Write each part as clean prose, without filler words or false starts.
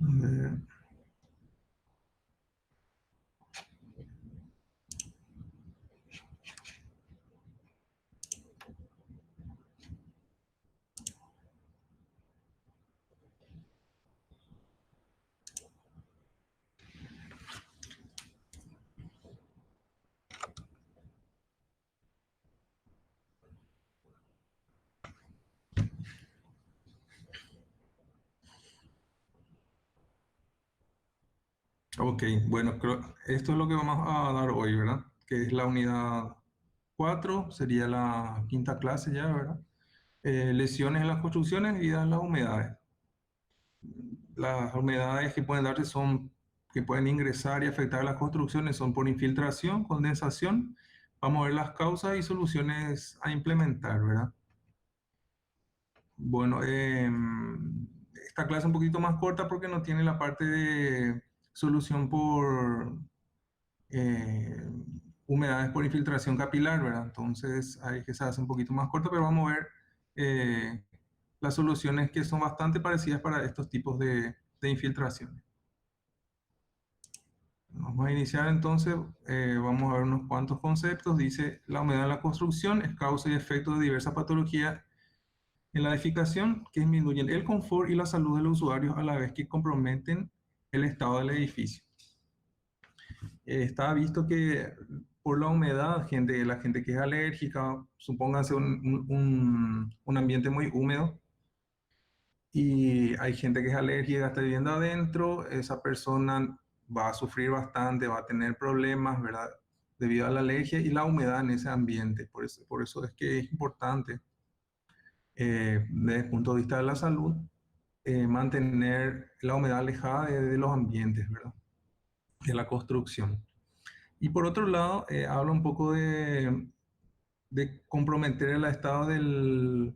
Eh, ok, bueno, esto es lo que vamos a dar hoy, ¿verdad? Que es la unidad 4, sería la quinta clase ya, ¿verdad? Lesiones en las construcciones y en las humedades. Las humedades que pueden darse son, que pueden ingresar y afectar las construcciones son por infiltración, condensación. Vamos a ver las causas y soluciones a implementar, ¿verdad? Bueno, esta clase es un poquito más corta porque no tiene la parte de solución por eh, humedades por infiltración capilar, ¿verdad? Entonces, ahí que se hace un poquito más corta, pero vamos a ver eh, las soluciones que son bastante parecidas para estos tipos de infiltraciones. Vamos a iniciar entonces, vamos a ver unos cuantos conceptos. Dice, la humedad en la construcción es causa y efecto de diversas patologías en la edificación que disminuyen el confort y la salud de los usuarios a la vez que comprometen el estado del edificio. Está visto que por la humedad, la gente que es alérgica, supónganse un ambiente muy húmedo, y hay gente que es alérgica, está viviendo adentro, esa persona va a sufrir bastante, va a tener problemas, ¿verdad? Debido a la alergia y la humedad en ese ambiente. Por eso es que es importante, desde el punto de vista de la salud, mantener la humedad alejada de los ambientes, ¿verdad? De la construcción. Y por otro lado, habla un poco de comprometer el estado del-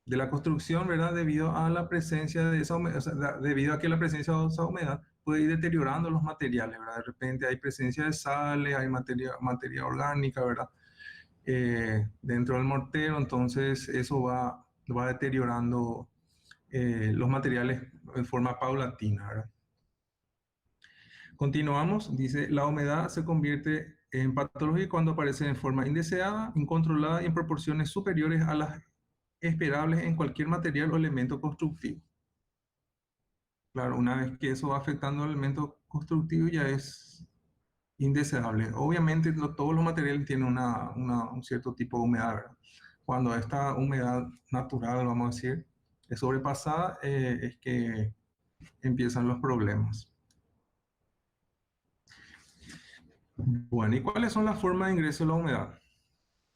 de la construcción, ¿verdad? Debido a la presencia de esa humedad, o sea, debido a que la presencia de esa humedad puede ir deteriorando los materiales, ¿verdad? De repente hay presencia de sales, hay materia orgánica, ¿verdad? Dentro del mortero, entonces eso va deteriorando los materiales de forma paulatina, ¿verdad? Continuamos, dice, la humedad se convierte en patológica cuando aparece en forma indeseada, incontrolada y en proporciones superiores a las esperables en cualquier material o elemento constructivo. Claro, una vez que eso va afectando al elemento constructivo ya es indeseable. Obviamente todos los materiales tienen un cierto tipo de humedad, ¿verdad? Cuando esta humedad natural, vamos a decir, es sobrepasada, es que empiezan los problemas. Bueno, ¿y cuáles son las formas de ingreso de la humedad?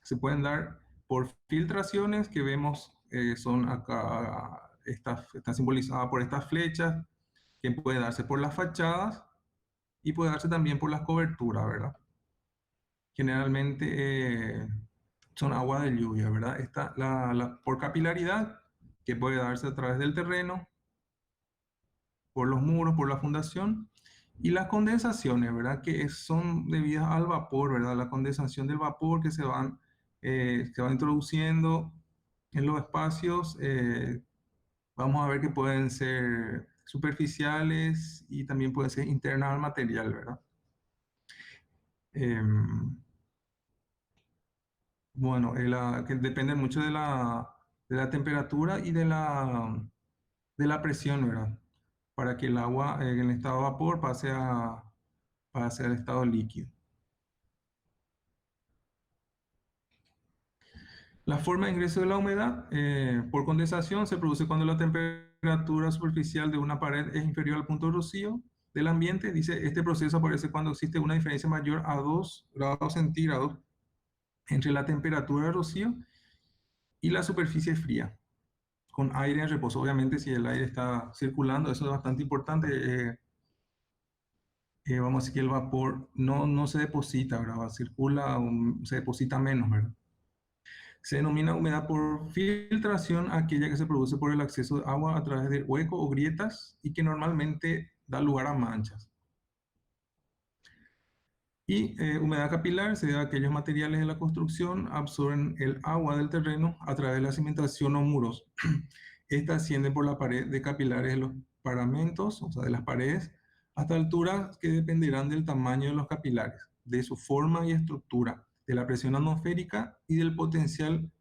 Se pueden dar por filtraciones que vemos, son acá, está simbolizada por estas flechas, que puede darse por las fachadas y puede darse también por las coberturas, ¿verdad? Generalmente son agua de lluvia, ¿verdad? Por capilaridad, que puede darse a través del terreno, por los muros, por la fundación, y las condensaciones, ¿verdad? Que son debidas al vapor, ¿verdad? La condensación del vapor que va introduciendo en los espacios, vamos a ver que pueden ser superficiales y también pueden ser internas al material, ¿verdad? Em, bueno, que depende mucho de la temperatura y de la presión, ¿verdad? Para que el agua en el estado de vapor pase al estado líquido. La forma de ingreso de la humedad por condensación se produce cuando la temperatura superficial de una pared es inferior al punto de rocío del ambiente. Dice, este proceso aparece cuando existe una diferencia mayor a 2 grados centígrados entre la temperatura de rocío y la superficie fría, con aire en reposo. Obviamente, si el aire está circulando, eso es bastante importante. Vamos a decir que el vapor no se deposita, ¿verdad? Circula, se deposita menos, ¿verdad? Se denomina humedad por filtración aquella que se produce por el acceso de agua a través de huecos o grietas y que normalmente da lugar a manchas. Y humedad capilar se debe a aquellos materiales de la construcción absorben el agua del terreno a través de la cimentación o muros. Esta asciende por la pared de capilares de los paramentos, o sea, de las paredes, hasta alturas que dependerán del tamaño de los capilares, de su forma y estructura, de la presión atmosférica y del potencial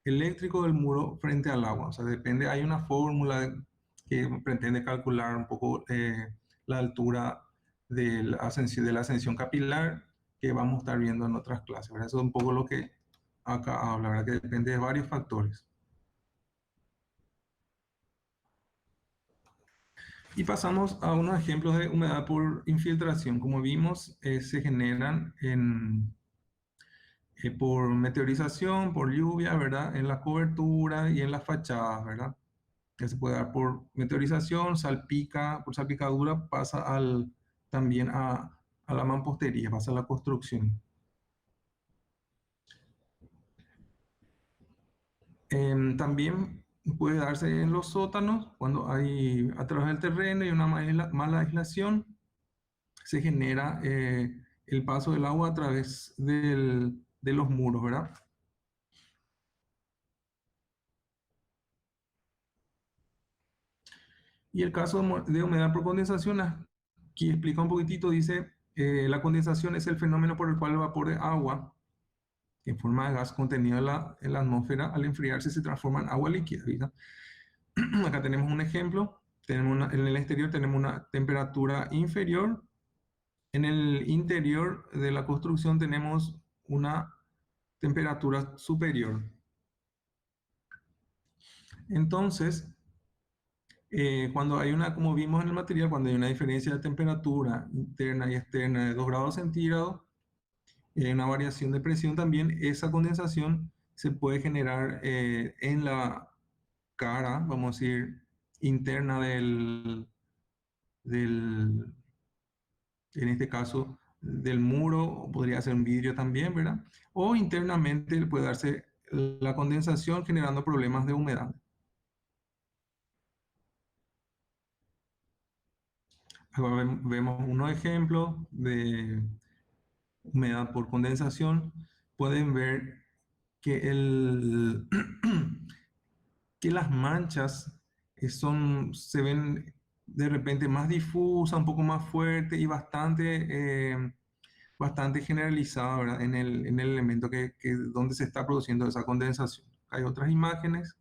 eléctrico del muro frente al agua. O sea, depende, hay una fórmula que pretende calcular un poco la altura de la ascensión capilar que vamos a estar viendo en otras clases, ¿verdad? Eso es un poco lo que acá habla, ¿verdad? Que depende de varios factores. Y pasamos a unos ejemplos de humedad por infiltración. Como vimos, se generan por meteorización, por lluvia, ¿verdad? En la cobertura y en las fachadas, ¿verdad? Que se puede dar por meteorización, salpica, por salpicadura, pasa también a la mampostería, pasa a la construcción. También puede darse en los sótanos, cuando hay a través del terreno y una mala aislación, se genera el paso del agua a través de los muros, ¿verdad? Y el caso de humedad por condensación, aquí explica un poquitito, dice, la condensación es el fenómeno por el cual el vapor de agua, en forma de gas contenido en la atmósfera, al enfriarse se transforma en agua líquida, ¿verdad? Acá tenemos un ejemplo, en el exterior tenemos una temperatura inferior, en el interior de la construcción tenemos una temperatura superior. Entonces, cuando hay una, como vimos en el material, cuando hay una diferencia de temperatura interna y externa de 2 grados centígrados, una variación de presión también, esa condensación se puede generar en la cara, vamos a decir, interna del, en este caso, del muro, o podría ser un vidrio también, ¿verdad? O internamente puede darse la condensación generando problemas de humedad. Ahora vemos unos ejemplos de humedad por condensación. Pueden ver que, que las manchas se ven de repente más difusas, un poco más fuertes y bastante generalizada, ¿verdad? En el elemento donde se está produciendo esa condensación. Hay otras imágenes.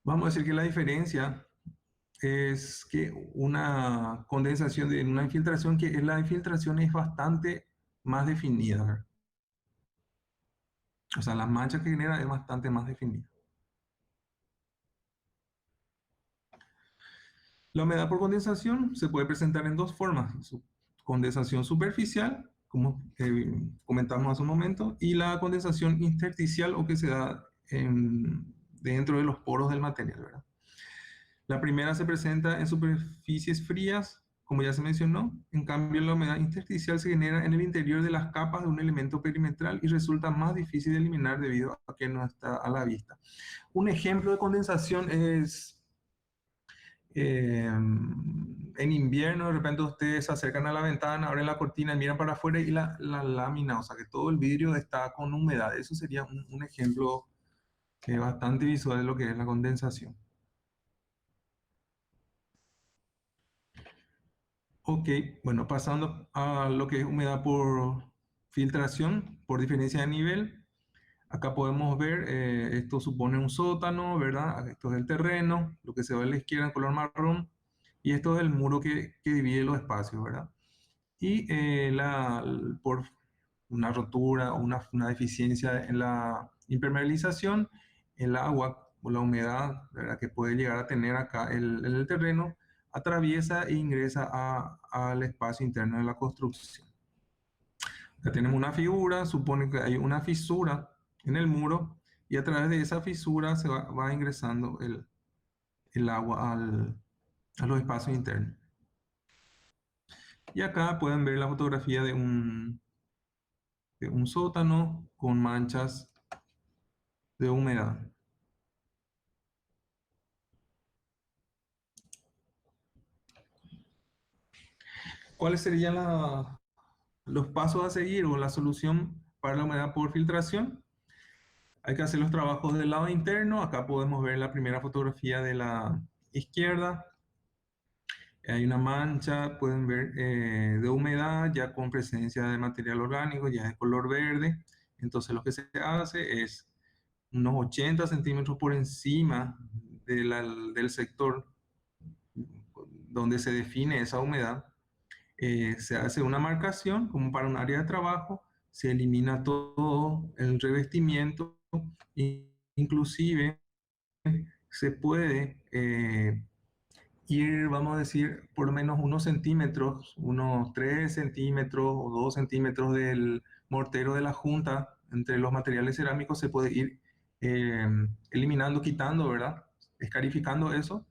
Vamos a decir que la diferencia es que una condensación de una infiltración, que la infiltración es bastante más definida, ¿verdad? O sea, la mancha que genera es bastante más definida. La humedad por condensación se puede presentar en dos formas: condensación superficial, como comentamos hace un momento, y la condensación intersticial, o que se da dentro de los poros del material, ¿verdad? La primera se presenta en superficies frías, como ya se mencionó. En cambio, la humedad intersticial se genera en el interior de las capas de un elemento perimetral y resulta más difícil de eliminar debido a que no está a la vista. Un ejemplo de condensación es en invierno. De repente ustedes se acercan a la ventana, abren la cortina, miran para afuera y la lámina, o sea que todo el vidrio está con humedad. Eso sería un ejemplo bastante visual de lo que es la condensación. Ok, bueno, pasando a lo que es humedad por filtración, por diferencia de nivel. Acá podemos ver, esto supone un sótano, ¿verdad? Esto es el terreno, lo que se ve a la izquierda en color marrón, y esto es el muro que divide los espacios, ¿verdad? Y por una rotura o una deficiencia en la impermeabilización, el agua o la humedad, ¿verdad?, que puede llegar a tener acá el terreno, atraviesa e ingresa al espacio interno de la construcción. Acá tenemos una figura, supone que hay una fisura en el muro y a través de esa fisura va ingresando el agua a los espacios internos. Y acá pueden ver la fotografía de un sótano con manchas de humedad. ¿Cuáles serían los pasos a seguir o la solución para la humedad por filtración? Hay que hacer los trabajos del lado interno. Acá podemos ver la primera fotografía de la izquierda. Hay una mancha, pueden ver, de humedad, ya con presencia de material orgánico, ya de color verde. Entonces lo que se hace es unos 80 centímetros por encima del sector donde se define esa humedad. Se hace una marcación como para un área de trabajo, se elimina todo el revestimiento, inclusive se puede ir, vamos a decir, por lo menos unos centímetros, unos 3 centímetros o 2 centímetros del mortero de la junta entre los materiales cerámicos, se puede ir eh, eliminando, quitando, ¿verdad? Escarificando eso.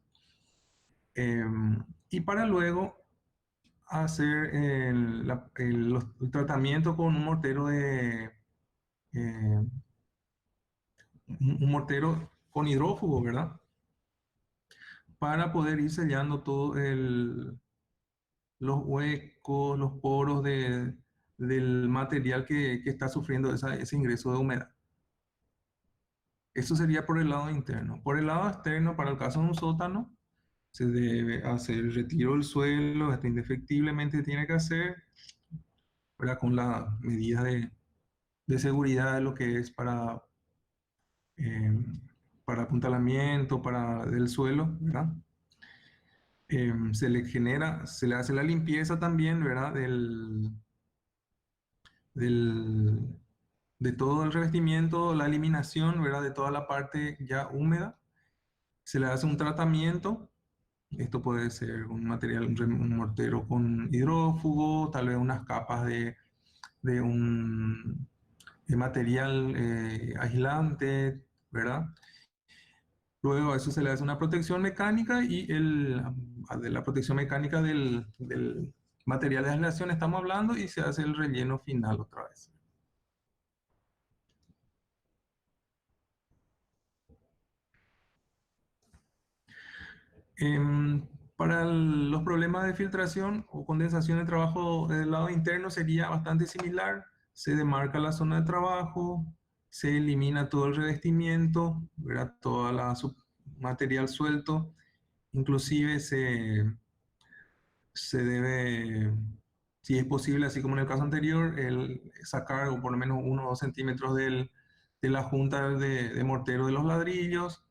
eh, y para luego hacer el tratamiento con un mortero un mortero con hidrófugo, ¿verdad? Para poder ir sellando todo los huecos, los poros del material que está sufriendo ese ingreso de humedad. Eso sería por el lado interno. Por el lado externo, para el caso de un sótano, se debe hacer el retiro del suelo, esto indefectiblemente tiene que hacer, ¿verdad? Con la medida de seguridad de lo que es eh, para apuntalamiento, del suelo, ¿verdad? Se le hace la limpieza también, ¿verdad? Del, de todo el revestimiento, la eliminación, ¿verdad? De toda la parte ya húmeda. Se le hace un tratamiento. Esto puede ser un material, un mortero con hidrófugo, tal vez unas capas de un de material aislante, ¿verdad? Luego a eso se le hace una protección mecánica y de la protección mecánica del material de aislación estamos hablando y se hace el relleno final otra vez. Em, para los problemas de filtración o condensación de trabajo del lado interno sería bastante similar. Se demarca la zona de trabajo, se elimina todo el revestimiento, ¿verdad? Todo material suelto, inclusive se debe, si es posible, así como en el caso anterior, sacar o por lo menos 1 o 2 centímetros de la junta de mortero de los ladrillos,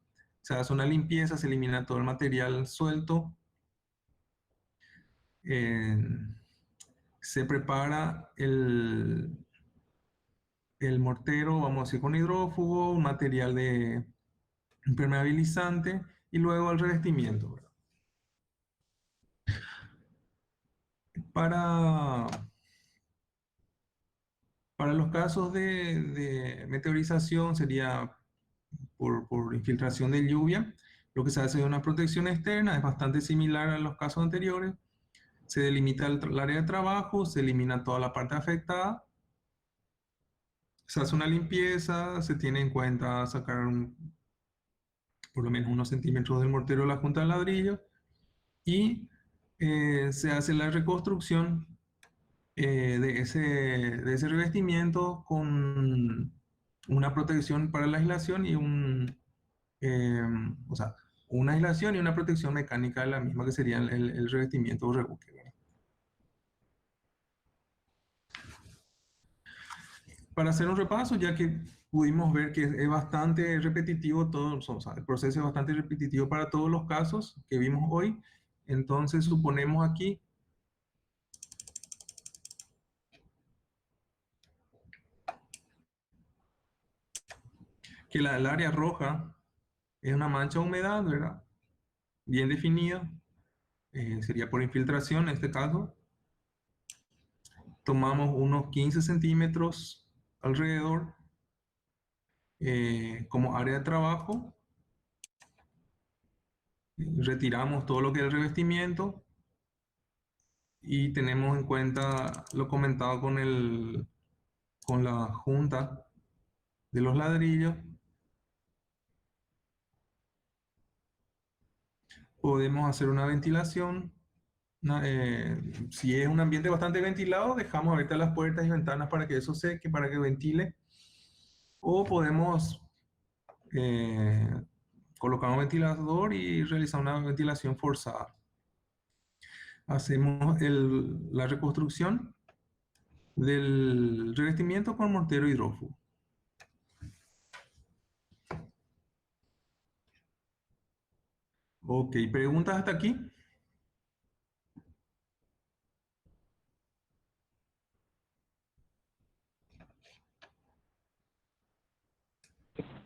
se hace una limpieza, se elimina todo el material suelto, eh, se prepara el mortero, vamos a decir, con hidrófugo, un material de impermeabilizante y luego el revestimiento, ¿verdad? Para, para los casos de meteorización sería por infiltración de lluvia. Lo que se hace es una protección externa, es bastante similar a los casos anteriores. Se delimita el área de trabajo, se elimina toda la parte afectada, se hace una limpieza, se tiene en cuenta sacar por lo menos unos centímetros del mortero de la junta de ladrillos y se hace la reconstrucción de ese revestimiento con una protección para la aislación eh, o sea, una aislación y una protección mecánica de la misma que sería el revestimiento o rebuque, ¿verdad? Para hacer un repaso, ya que pudimos ver que es bastante repetitivo todo, o sea, el proceso es bastante repetitivo para todos los casos que vimos hoy, entonces suponemos aquí que el área roja es una mancha de humedad, ¿verdad? Bien definida, sería por infiltración en este caso. Tomamos unos 15 centímetros alrededor como área de trabajo, retiramos todo lo que es el revestimiento y tenemos en cuenta lo comentado con la junta de los ladrillos. Podemos hacer una ventilación. Si es un ambiente bastante ventilado, dejamos abiertas las puertas y ventanas para que eso seque, para que ventile. O podemos eh, colocar un ventilador y realizar una ventilación forzada. Hacemos la reconstrucción del revestimiento con mortero hidrófugo. Ok, ¿preguntas hasta aquí?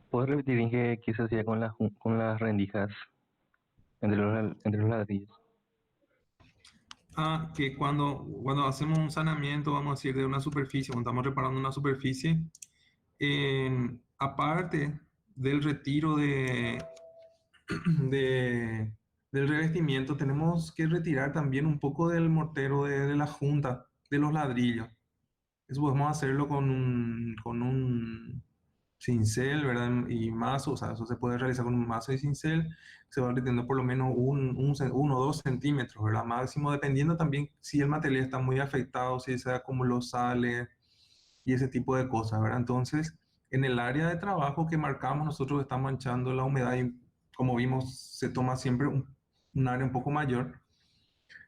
¿Puedes repetir bien qué se hacía con con las rendijas entre los ladrillos? Que cuando hacemos un saneamiento, vamos a decir, de una superficie, cuando estamos reparando una superficie, aparte del retiro de- del revestimiento, tenemos que retirar también un poco del mortero de la junta, de los ladrillos. Eso podemos hacerlo con un cincel, ¿verdad? Y mazo, o sea, eso se puede realizar con un mazo y cincel. Se va reteniendo por lo menos 1 o 2 centímetros, ¿verdad? Máximo, dependiendo también si el material está muy afectado, si se acumuló sales y ese tipo de cosas, ¿verdad? Entonces, en el área de trabajo que marcamos, nosotros estamos manchando la humedad y como vimos, se toma siempre un área un poco mayor.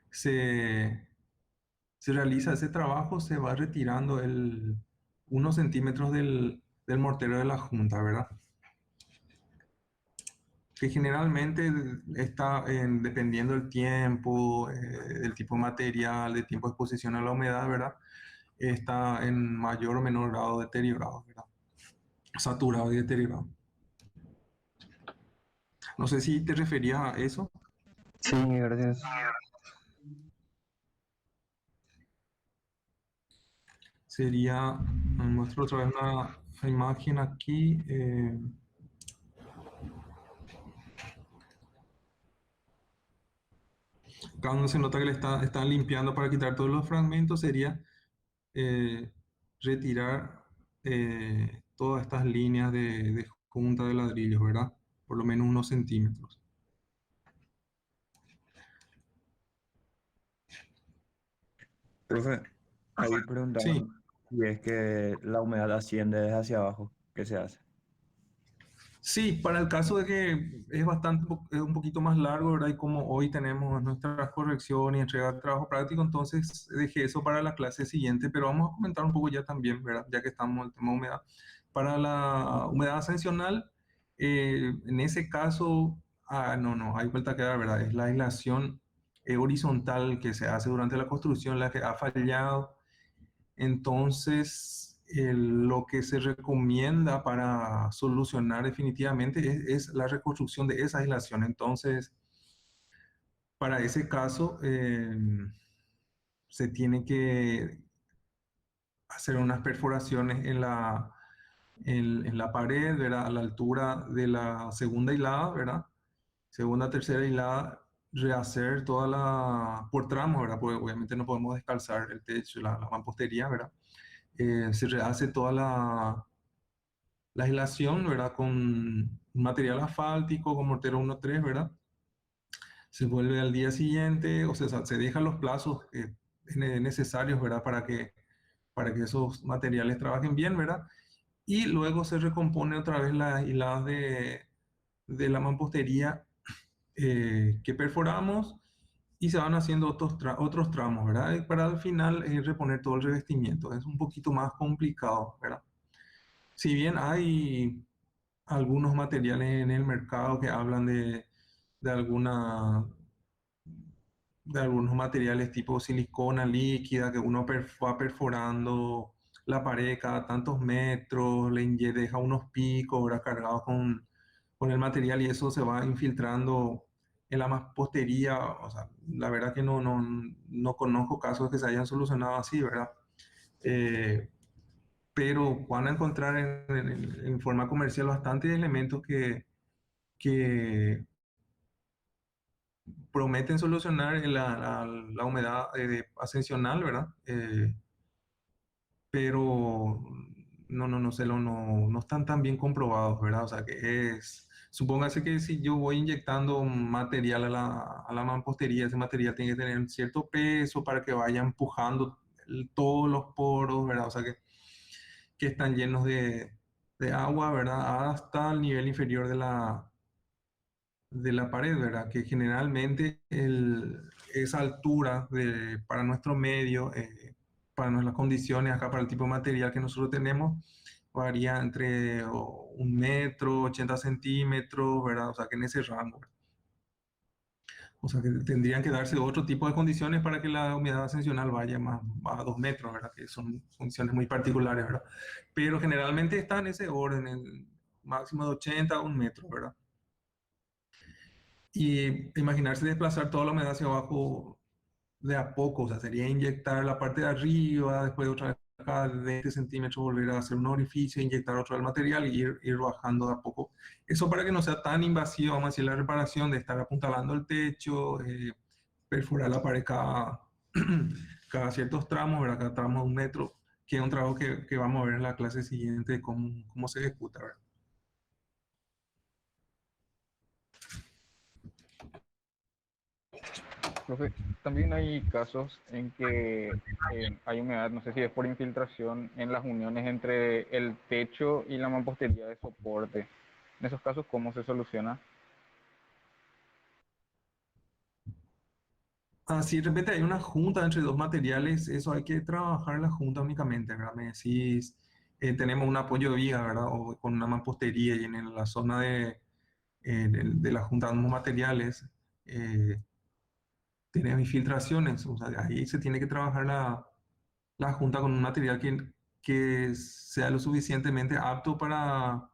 Se, se realiza ese trabajo, se va retirando 1 centímetros del mortero de la junta, ¿verdad? Que generalmente está dependiendo del tiempo, del tipo de material, del tiempo de exposición a la humedad, ¿verdad? Está en mayor o menor grado deteriorado, ¿verdad? Saturado y deteriorado. No sé si te referías a eso. Sí, gracias. Sería, muestro otra vez una imagen aquí. Cuando se nota que están limpiando para quitar todos los fragmentos, sería eh, retirar todas estas líneas de junta de ladrillos, ¿verdad? Por lo menos 1 centímetros. Profe, ahí Sí, preguntaban si es que la humedad asciende desde hacia abajo, ¿qué se hace? sí, para el caso de que es es un poquito más largo, ¿verdad? Y como hoy tenemos nuestras correcciones y entrega de trabajo práctico, entonces dejé eso para la clase siguiente, pero vamos a comentar un poco ya también, ¿verdad? Ya que estamos en el tema humedad. Para la humedad ascensional, en ese caso, no, hay vuelta que dar, ¿verdad? Es la aislación horizontal que se hace durante la construcción la que ha fallado. Entonces, lo que se recomienda para solucionar definitivamente es la reconstrucción de esa aislación. Entonces, para ese caso, se tiene que hacer unas perforaciones en la pared, ¿verdad? A la altura de la segunda hilada, ¿verdad? Segunda, tercera hilada, rehacer toda por tramos, ¿verdad? Porque obviamente no podemos descalzar el techo, la mampostería, ¿verdad? Se rehace toda la aislación, ¿verdad? Con material asfáltico, con mortero 1-3, ¿verdad? Se vuelve al día siguiente, o sea, se dejan los plazos necesarios, ¿verdad? Para que esos materiales trabajen bien, ¿verdad? Y luego se recompone otra vez las hiladas de la mampostería que perforamos y se van haciendo otros tramos, ¿verdad? Y para al final reponer todo el revestimiento. Es un poquito más complicado, ¿verdad? Si bien hay algunos materiales en el mercado que hablan de alguna, de algunos materiales tipo silicona líquida que uno va perforando la pared cada tantos metros, deja unos picos, ¿verdad? Cargados con el material y eso se va infiltrando en la mampostería. O sea, la verdad que no conozco casos que se hayan solucionado así, ¿verdad? Eh, pero van a encontrar en forma comercial bastantes elementos que prometen solucionar la humedad ascensional, ¿verdad? Pero no están tan bien comprobados, ¿verdad? O sea, supóngase que si yo voy inyectando material a la mampostería, ese material tiene que tener cierto peso para que vaya empujando todos los poros, ¿verdad? O sea, que están llenos de agua, ¿verdad? Hasta el nivel inferior de la pared, ¿verdad? Que generalmente esa altura para nuestro medio, para nuestras condiciones, acá para el tipo de material que nosotros tenemos, varía entre 1 metro, 80 centímetros, ¿verdad? O sea, que en ese rango. O sea, que tendrían que darse otro tipo de condiciones para que la humedad ascensional vaya más a 2 metros, ¿verdad? Que son condiciones muy particulares, ¿verdad? Pero generalmente está en ese orden, en máximo de 80 a 1 metro, ¿verdad? Y imaginarse desplazar toda la humedad hacia abajo de a poco, o sea, sería inyectar la parte de arriba, después otra vez cada 20 centímetros volver a hacer un orificio, inyectar otro del material y ir bajando de a poco. Eso para que no sea tan invasivo, vamos a decir, la reparación de estar apuntalando el techo, perforar la pared cada ciertos tramos, ¿verdad? Cada tramo de 1 metro, que es un trabajo que vamos a ver en la clase siguiente, de cómo se ejecuta, ¿verdad? Profe, también hay casos en que hay humedad, no sé si es por infiltración en las uniones entre el techo y la mampostería de soporte. En esos casos, ¿cómo se soluciona? Si de repente hay una junta entre dos materiales, eso hay que trabajar la junta únicamente, ¿verdad? Me decís, tenemos un apoyo de viga, ¿verdad? O con una mampostería y en la zona de la junta de ambos materiales tenemos infiltraciones, o sea, ahí se tiene que trabajar la junta con un material que sea lo suficientemente apto para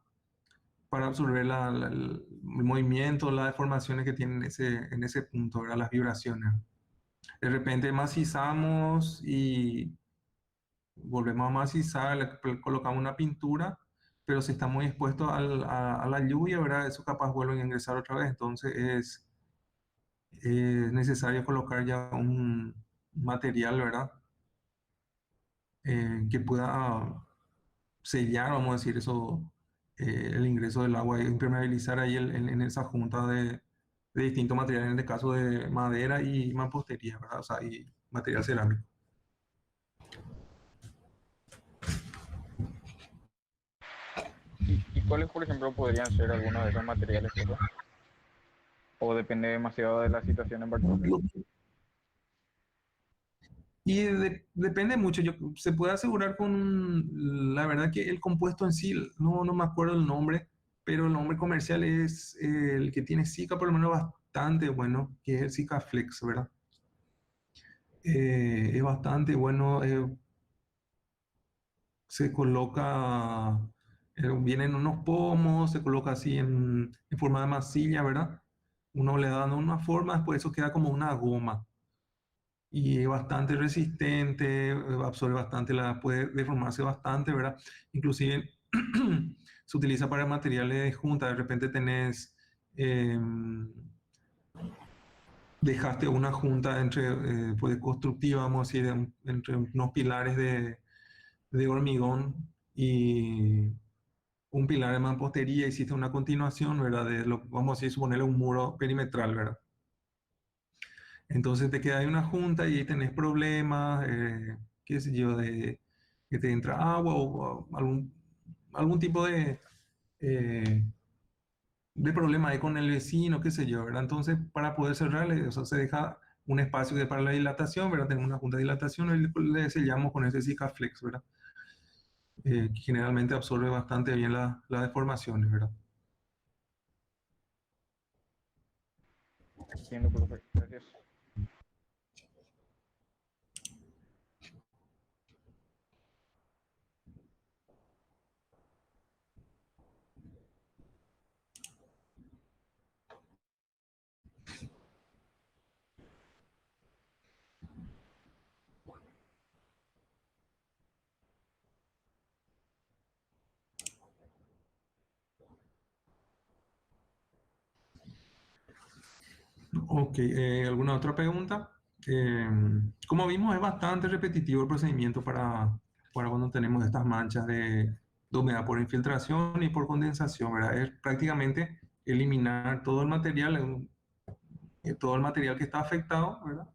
absorber el movimiento, las deformaciones que tienen en ese punto, ¿verdad? Las vibraciones. De repente macizamos y volvemos a macizar, le colocamos una pintura, pero si está muy expuesto a la lluvia, ¿verdad? Eso capaz vuelve a ingresar otra vez. Entonces es necesario colocar ya un material, ¿verdad? Que pueda sellar, vamos a decir eso, el ingreso del agua, e impermeabilizar ahí en esa junta de distintos materiales, en este caso de madera y mampostería, ¿verdad? O sea, y material cerámico. ¿Y cuáles, por ejemplo, podrían ser algunos de esos materiales, profe? ¿O depende demasiado de la situación en particular? Lo- Y depende mucho. Se puede asegurar la verdad que el compuesto en sí, no me acuerdo el nombre, pero el nombre comercial es el que tiene Zika, por lo menos bastante bueno, que es el Zika Flex, ¿verdad? Es bastante bueno. Se coloca, vienen unos pomos, se coloca así en forma de masilla, ¿verdad? Uno le da dando una forma, después eso queda como una goma. Y es bastante resistente, absorbe bastante, puede deformarse bastante, ¿verdad? Inclusive se utiliza para materiales de junta, de repente dejaste una junta pues constructiva, vamos a decir, entre unos pilares de hormigón y un pilar de mampostería, hiciste una continuación, ¿verdad? Vamos a decir, suponerle un muro perimetral, ¿verdad? Entonces te queda ahí una junta y ahí tenés problemas, qué sé yo, de que te entra agua o algún tipo eh, de problema ahí con el vecino, qué sé yo, ¿verdad? Entonces, para poder cerrarle, o sea, se deja un espacio para la dilatación, ¿verdad? Tenemos una junta de dilatación y le sellamos con ese Sikaflex, ¿verdad? Que generalmente absorbe bastante bien las deformaciones, ¿verdad? Entiendo, profe. Gracias. Ok, ¿alguna otra pregunta? Eh, Como vimos, es bastante repetitivo el procedimiento para cuando tenemos estas manchas de humedad por infiltración y por condensación, ¿verdad? Es prácticamente eliminar todo el material que está afectado, ¿verdad?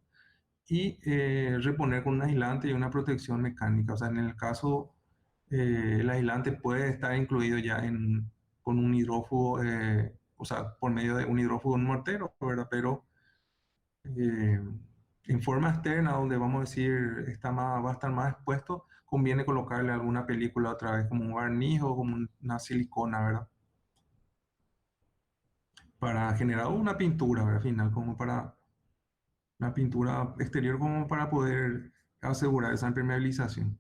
Y reponer con un aislante y una protección mecánica. O sea, en el caso El aislante puede estar incluido ya con un hidrófugo, o sea, por medio de un hidrófugo en un mortero, ¿verdad? Pero eh, en forma externa, donde vamos a decir va a estar más expuesto, conviene colocarle alguna película otra vez, como un barniz o como una silicona, ¿verdad? Para generar una pintura, ¿verdad? Al final, como para una pintura exterior, como para poder asegurar esa impermeabilización.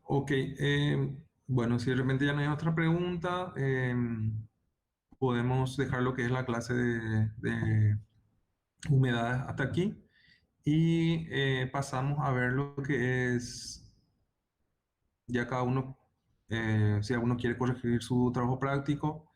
Ok, bueno, si de repente ya no hay otra pregunta, podemos dejar lo que es la clase de humedades hasta aquí y pasamos a ver lo que es ya cada uno, si alguno quiere corregir su trabajo práctico,